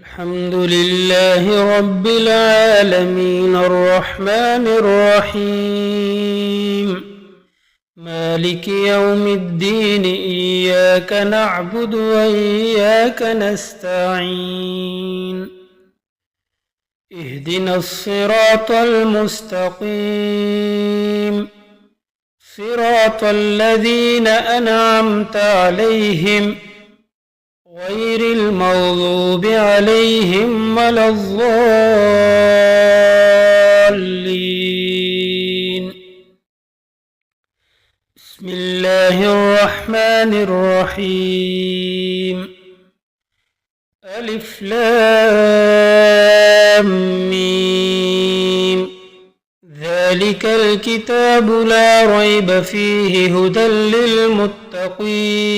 الحمد لله رب العالمين الرحمن الرحيم مالك يوم الدين إياك نعبد وإياك نستعين اهدنا الصراط المستقيم صراط الذين أنعمت عليهم غير المغضوب عليهم ولا الضالين. بسم الله الرحمن الرحيم. ألف لام ميم. ذلك الكتاب لا ريب فيه هدى للمتقين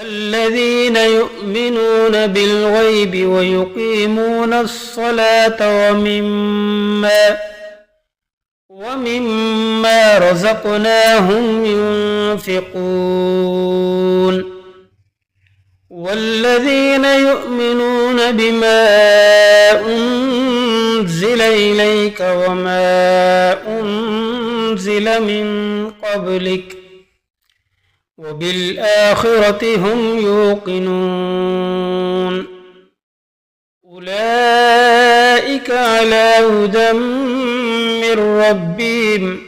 الذين يؤمنون بالغيب ويقيمون الصلاة ومما رزقناهم ينفقون والذين يؤمنون بما أنزل إليك وما أنزل من قبلك وبالآخرة هم يوقنون أولئك على هدى من ربهم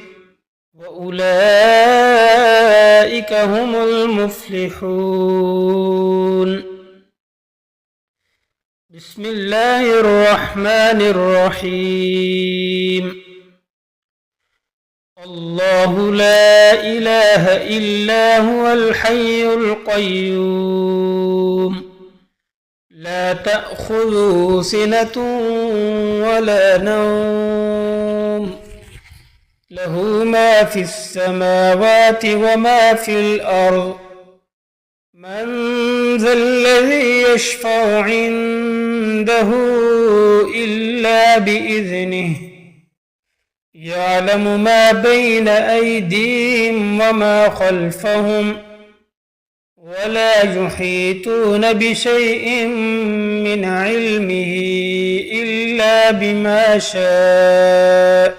وأولئك هم المفلحون. بسم الله الرحمن الرحيم. الله لا إله إلا هو الحي القيوم لا تأخذه سنة ولا نوم له ما في السماوات وما في الأرض من ذا الذي يشفع عنده إلا بإذنه يعلم ما بين أيديهم وما خلفهم ولا يحيطون بشيء من علمه إلا بما شاء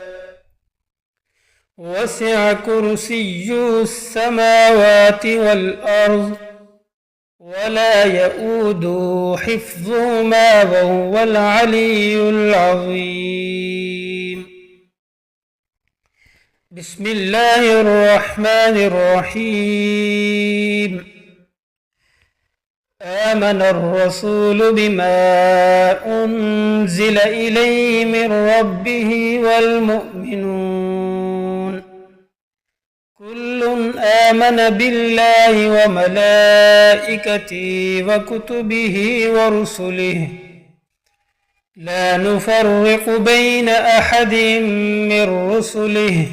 وسع كرسيه السماوات والأرض ولا يؤوده حفظهما وهو العلي العظيم. بسم الله الرحمن الرحيم. آمن الرسول بما أنزل إليه من ربه والمؤمنون كل آمن بالله وملائكته وكتبه ورسله لا نفرق بين أحد من رسله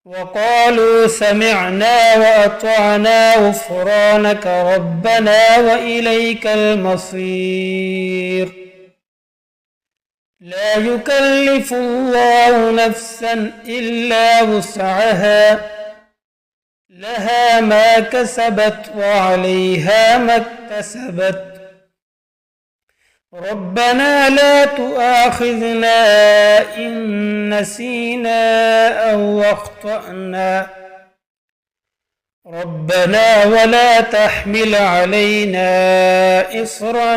وقالوا سمعنا وأطعنا غفرانك ربنا وإليك المصير. لا يكلف الله نفسا إلا وسعها لها ما كسبت وعليها ما اكتسبت ربنا لا تؤاخذنا إن نسينا أو أخطأنا ربنا ولا تحمل علينا إصرا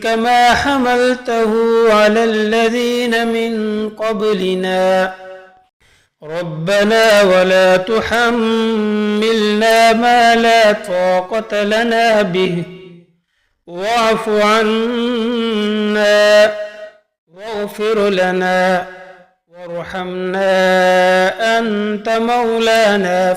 كما حملته على الذين من قبلنا ربنا ولا تحملنا ما لا طاقة لنا به واعف عنا واغفر لنا وارحمنا أنت مولانا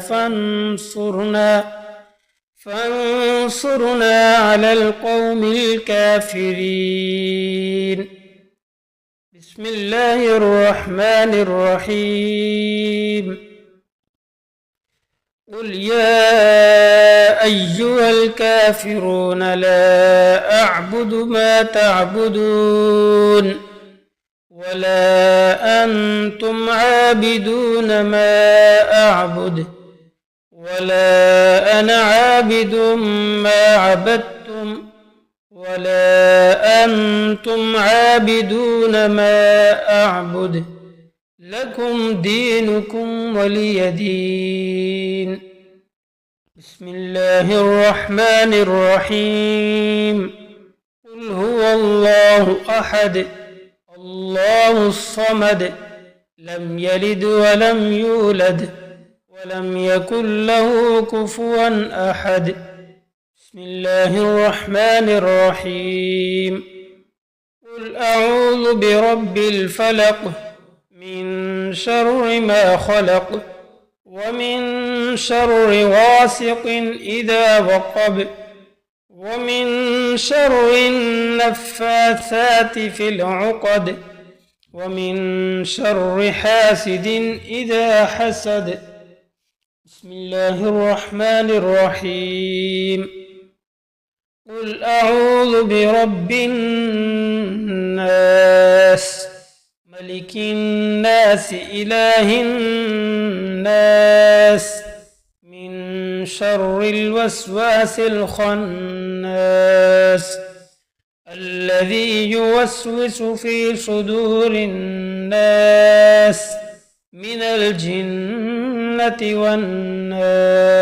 فانصرنا على القوم الكافرين. بسم الله الرحمن الرحيم. قل يا أيها الكافرون لا أعبد ما تعبدون ولا أنتم عابدون ما أعبد ولا أنا عابد ما عبدتم ولا أنتم عابدون ما أعبد لكم دينكم ولي دين. بسم الله الرحمن الرحيم. قل هو الله أحد الله الصمد لم يلد ولم يولد ولم يكن له كفوا أحد. بسم الله الرحمن الرحيم. قل أعوذ برب الفلق من شر ما خلق ومن شر غاسق إذا وقب ومن شر النفاثات في العقد ومن شر حاسد إذا حسد. بسم الله الرحمن الرحيم. قل أعوذ برب الناس ملك الناس إله الناس من شر الوسواس الخناس الذي يوسوس في صدور الناس من الجنة والناس.